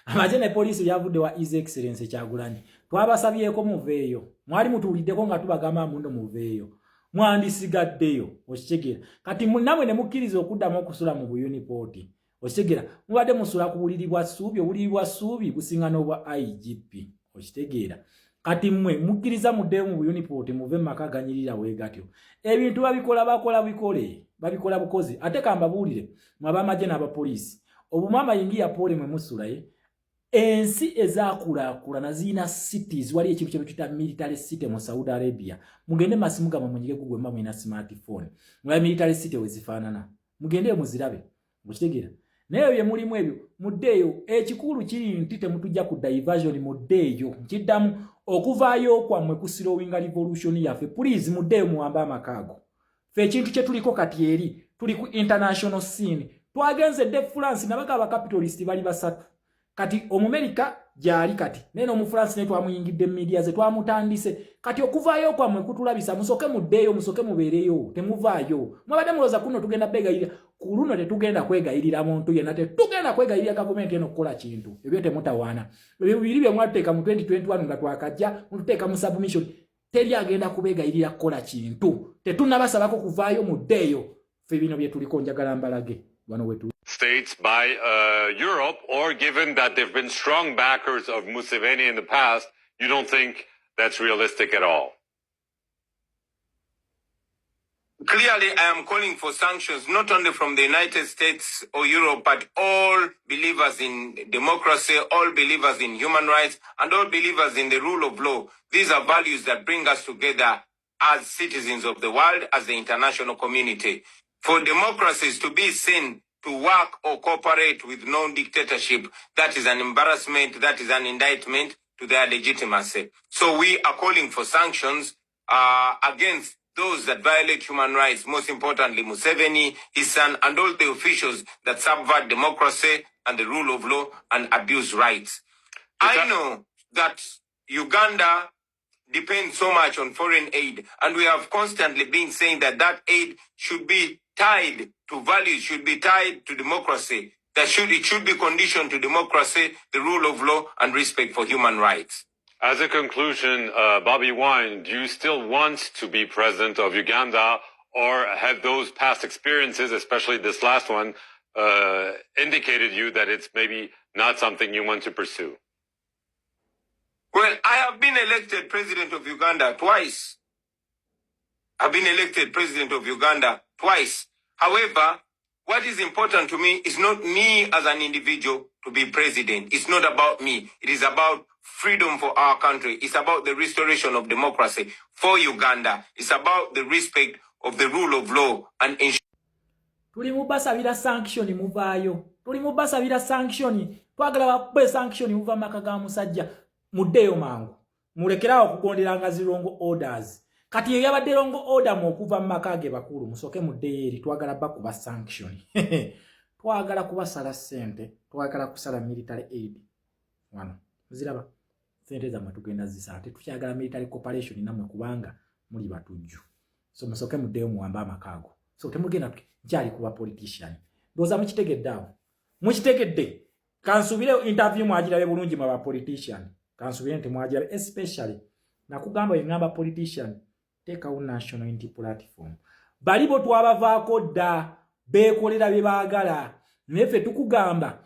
Amaje ne police yavudde wa His Excellency Kyagulanyi twabasabyeko muveeyo mwali mutuuliddeko nga tubagamba mundo muveeyo mwandisigaddeyo okitegeera kati namwe ne mukkiriza okuddamu okusula mu buyunipooti okitegeera mubadde musula ku buliri bwa ssuubi businga n'obwa IGP okitegeera kati mmwe mukkiriza muddeyo mu buyunipooti muve mu maka ganyirira weegatyo ebintu babikola bukozi ate kambabuulire mwabamaje n'abapoliisi obumama yingiya pole mwe musulaye ensi ezaakulaakulana zirina cities wali ekintu kye tuyita military city mu Saudi Arabia mugende masimu gamwe munyige Google mba mwina smartphone mwa military city wezifaanana mugende muzirabe mukitegeera naye bye mulimu ebyo muddeeyo ekikulu kiri nti temutujja ku diversion muddeeyo nkiddamu okuvaayo kwammwe ku slowing revolution yaffe please muddeeyo muwamba amakaago fe ekintu kye tuliko kati eri tuli ku international scene twagenze de France nabaga abacapitalist bali basatu kati omumerika gyali kati neno mu France ne twamuyingidde media ze twamutandise kati okuvaayo kwammwe kutulabisa musoke muddeeyo musoke mubeereyo temuvaayo mwabadde muloza kuno tugenda begayirira ku luno tetugenda kwegayirira muntu yenna tetugenda kwegayirira gavumenti eno kukola kintu ebyo temutawaana ebyo bibiri bye mwateeka mu 2021 nga twakajja mututeeka mu submission teri agenda kubegayirira kukola kintu tetunabasabako kuvaayo muddeeyo fe bino bye tuliko njagala mbalage wano wetu states by Europe, or given that there have been strong backers of Museveni in the past, you don't think that's realistic at all? Clearly, I am calling for sanctions, not only from the United States or Europe, but all believers in democracy, all believers in human rights, and all believers in the rule of law. These are values that bring us together as citizens of the world, as the international community. For democracies to be seen to work or cooperate with non-dictatorship, that is an embarrassment, that is an indictment to their legitimacy. So we are calling for sanctions against those that violate human rights, most importantly Museveni, his son, and all the officials that subvert democracy and the rule of law and abuse rights. I know that Uganda depends so much on foreign aid, and we have constantly been saying that that aid should be tied to values, should be tied to democracy. It should be conditioned to democracy, the rule of law, and respect for human rights. As a conclusion, Bobby Wine, do you still want to be president of Uganda, or have those past experiences, especially this last one, indicated you that it's maybe not something you want to pursue? Well, I have been elected president of Uganda twice. I've been elected president of Uganda twice. However, what is important to me is not me as an individual to be president. It's not about me. It is about freedom for our country. It's about the restoration of democracy for Uganda. It's about the respect of the rule of law and tuli mubasabira sanction muvaayo. Tuli mubasabira sanction. Twagala bakube sanction muva makaga musajja. Muddeyo mangu. Mulekerawo okugonderanga zirongo orders. Kati ye yabadde longo order mu okuva makage bakulu musoke muddeyo eri twagala bakuba sanction. Twagala kubasala sente, twagala kusala military aid. Wano. Ziraba. Sente za matugenda zisala. Tetukyagala military cooperation namwe kubanga muli batujju. So musoke muddeyo muwamba amakago. So temugenda njali kuba politician. Doza mukitegedde awo. Mukitegedde. Kansubire interview mwagirabe bulungi mu ba politician. Kansubire nti mwagirabe especially nakugamba yengamba politician take out national unity platform. Balibo twabavaako dda beekolera bye baagala. Nefe tukugamba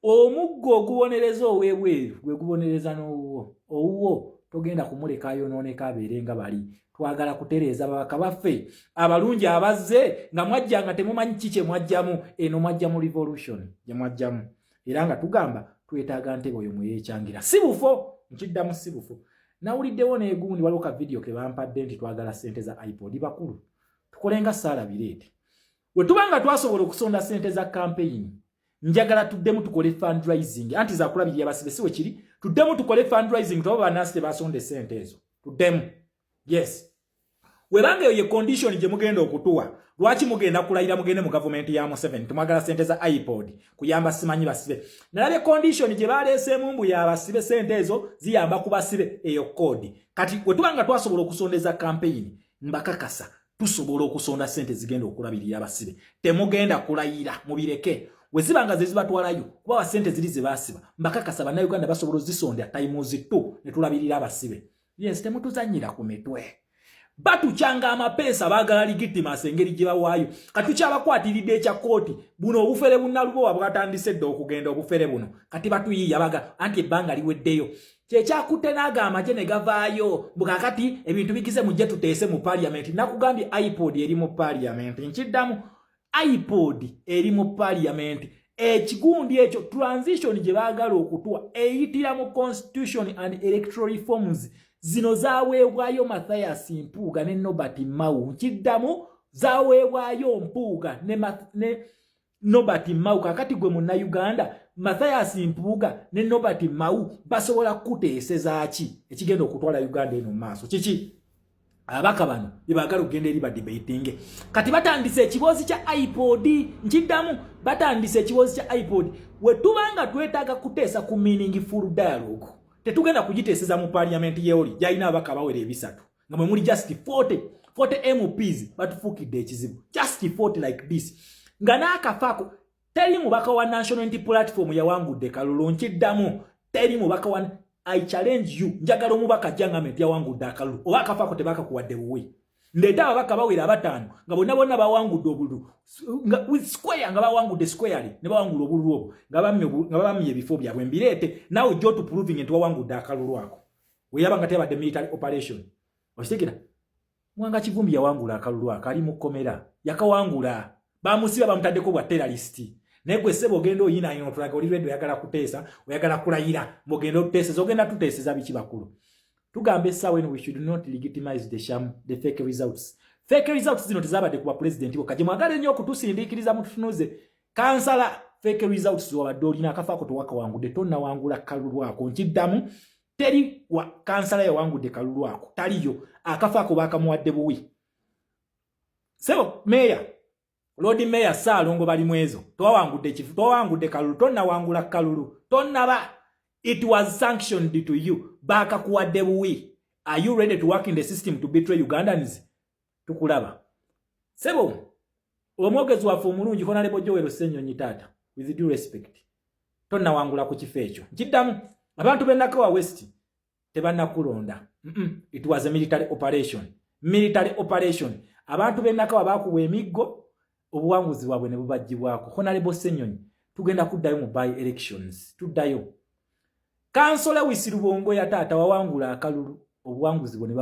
omuggo ogubonereza owebweru gwe gubonereza n'owuwo. Owuwo togenda kumulekayo nooneka abeerenga bali. Twagala kutereeza babaka baffe abalungi abazze nga mwajja nga temumanyi kiki mwajjamu eno mwajja mu revolution gye mwajjamu. Era nga tugamba twetaaga ntebe oyo mweyeekyangira. Si bufo nkiddamu si bufo. Nawuliddewo n'egundi waliwo ka video ke bampadde nti twagala sente za iPod bakulu. Tukolenga Saala Bireete. We tubanga twasobola okusonda sente za campaign. Njagala tuddemu tukole fundraising. Anti za kulabirira basibe siwe kiri. Tuddemu tukole fundraising tuba banasi basonde sente ezo. Tuddemu. Yes. Webange ye condition gye mugenda okutuwa. Lwaki mugenda kulayira mugende mu government ya Museveni tumwagala sente za iPod kuyamba simanyi basibe. Nalabye condition gye baleesemu mbu ya basibe sente ezo ziyamba ku basibe eyo code. Kati we tubanga twasobola okusondeza campaign mbakakasa tusobola okusonda sente zigenda okulabirira abasibe. Temugenda kulayira mubireke. wezibanga zezibatwalayo kuba wa sente ziri zebasiba mbakakasa bannayuganda basobola zisonda times 2 ne tulabirira abasibe. Yes, temutuzanyira ku mitwe. Batukyanga amapeesa baagala legitimacy engeri gye bawaayo. Kati abakwatiridde ekya kooti buno obufere bunnalubowa bwatandise dda okugenda obufere buno. Kati batuyiiya baga anti ebbanga liweddeyo. Kyekyakutte n'agamba ne gavaayo mbukakati ebintu bigize mujje tuteese mu parliament. Nakugambye iPod eri mu parliament. Nkiddamu iPod eri mu parliament. Ekigundi ekyo transition gye baagala okutuwa eyitira mu constitution and electoral reforms. Zino zaweebwayo Mathias Mpuuga ne Norbert Mao. Nkiddamu zaweebwayo Mpuuga ne Norbert Mao. Kakati gwe munnayuganda Mathias Mpuuga ne Norbert Mao basobola kuteeseza ki ekigenda okutwala Uganda eno maaso. Kiki abaka bano bebagala okugenda eri badebating. Kati batandise ekiboozi kya iPod. Nkiddamu batandise ekiboozi kya iPod. Wetubanga twetaaga kuteesa ku meaningful dialogue. Tetugenda kugiteeseza mu parliament yeoli jaina abaka bawere ebisatu nga mwe muli just 40 MPs batufuukidde ekizibu just 40 like this nga naakafaako teri mubaka wa National Unity Platform yawangudde Kalulu. Nkiddamu teri mubaka wa I challenge you njagala omubaka jangament yawangudde akalulu oba akafaako tebakakuwadde buwe ndeeta ababaka bawere abatano nga bonna bawangudde obululu nga with square nga bawangudde square ne bawangula obululu obwo nga bamye ebifo byabwe mbireete nawe jo to proving nti wawangudde akalulu ako weyabanga tebadde military operation okitegera Mwanga Kivumbi yawangula akalulu ako ali mu kkomera yakawangula bamusiba bamutaddeko bwa terrorist naye gwe ssebo ogenda oyina ino tulaga oli lwedde oyagala kuteesa oyagala kulayira mogenda otuteeseza ogenda tuteeseza biki bakulu. Tugambe essaawa eno we should not legitimize the fake results. Fake results zino tezabadde kuba president wo kaje mwagala nnyo okutusindiikiriza mututunuze kansala fake results wabadde olina akafaako tewakawangudde tonna wangula kalulu ako. Nkiddamu teri wa kansala yawangudde kalulu ako taliyo akafaako bakamuwadde buwi. Sebo meya Lord Mayor Saalongo bali mwezo towangudde kifu towangudde kalulu tonna wangula kalulu tonna ba. It was sanctioned to you. Baka kuwadde buwi. Are you ready to work in the system to betray Ugandans? Tukulaba. Sebo, omwogezi waffe omulungi Honorable Joel Ssennyonyi Taata, with due respect. Tonna wangula ku kifo ekyo. Nkiddamu, abantu b'Nakawa West tebannakulonda. It was a military operation. Military operation. Abantu b'Nakawa bakuwa emiggo, obuwanguzi bwabwe ne bubaggyibwako. Honorable Ssennyonyi, tugenda kuddayo mu by elections. Tuddayo. Kansala Wisirubongo ya Taata wawangula akalulu obuwanguzi bwo ne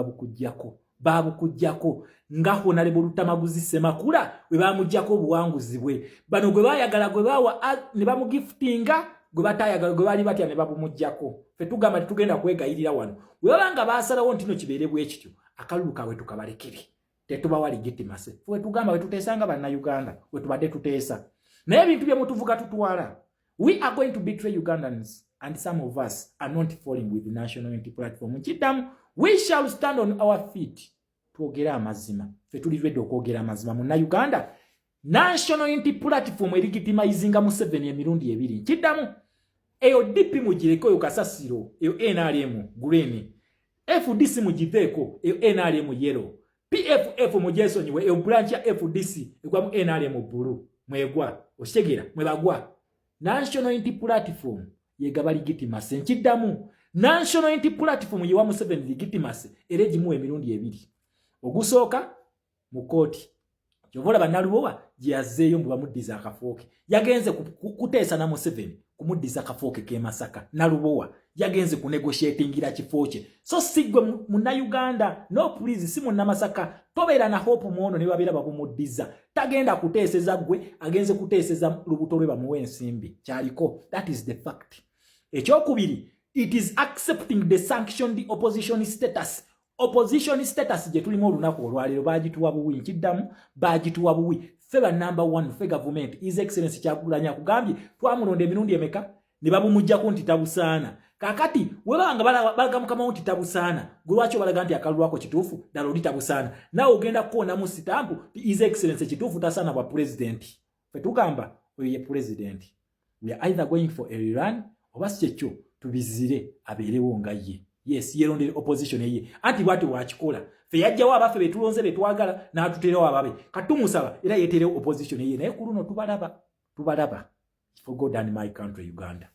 babukujjako nga Honorable Lutamaguzi Ssemakula we bamujjako obuwanguzi bwe bano gwe bayagala gwe bawa ne bamugiftinga gwe batayagala gwe bali batya ne babumujjako fe tugamba tugenda kwegayirira wano we babanga basalawo ntino kibeere bwe ekityo akalulu kawe tukabalekere tetubawa legitimacy we tugamba we tuteesanga banna Uganda we tubadde tuteesa naye ebintu bye mutuvuga tutwala. We are going to betray Ugandans. And some of us are not falling with the National Unity Platform. Nkiddamu, we shall stand on our feet. Twogera amazima. Fe tuli lwedde okwogera amazima. Munna Uganda, National Unity Platform erigitimizinga Museveni emirundi ebiri. Nkiddamu, eyo DP mugireko eyo kasasiro, eyo NRM green. FDC mugiveeko, eyo NRM yellow. PFF mujesonyiwe, eyo branch ya FDC, ekwamu NRM blue. Mwegwa, okitegera, mwebagwa. National Unity Platform yegaba legitimacy. Nkiddamu National Unity Platform yewa Museveni legitimacy era gimuwa emirundi ebiri. Ogusooka mu kooti kyovola bannalubowa gye yazzeeyo mbu bamuddiza akafooke yagenze kuteesa na Museveni kumuddiza akafooke ke Masaka nalubowa yagenze kunegotiatingira kifo kye. So sigwe munnayuganda no please si munnamasaka tobeera na hope muono ne babeera bakumuddiza tagenda kuteeseza gwe agenze kuteeseza lubuto lwe bamuwe ensimbi kyaliko. That is the fact. Ekyokubiri, it is accepting the sanctioned opposition status. Opposition status je tulimu olunaku olwaleero bagituwa buwi. Nkiddamu bagituwa buwi. Feba number 1 fe government His Excellency Kyagulanyi akugambye twamulonda emirundi emeka ne babumujjako nti tabusaana. Kakati webanga balaga mukama nti tabusaana gwe lwaki balaga nti akalulu ako kituufu ddala oli tabusaana nawe ogenda kuona mu sitampu His Excellency kituufu tasaana bwa president. Fe tugamba oyo ye president. We are either going for a rerun oba si kyekyo tubizire abeerewo nga ye. Yes, yerondere opposition eye. Anti bwati wakikola. Fe yajjawo abafe betulonze betwagala n'atuterewo ababe. Katumusaba era yeterewo opposition eye. Naye ku luno tubalaba. for God and my country, Uganda.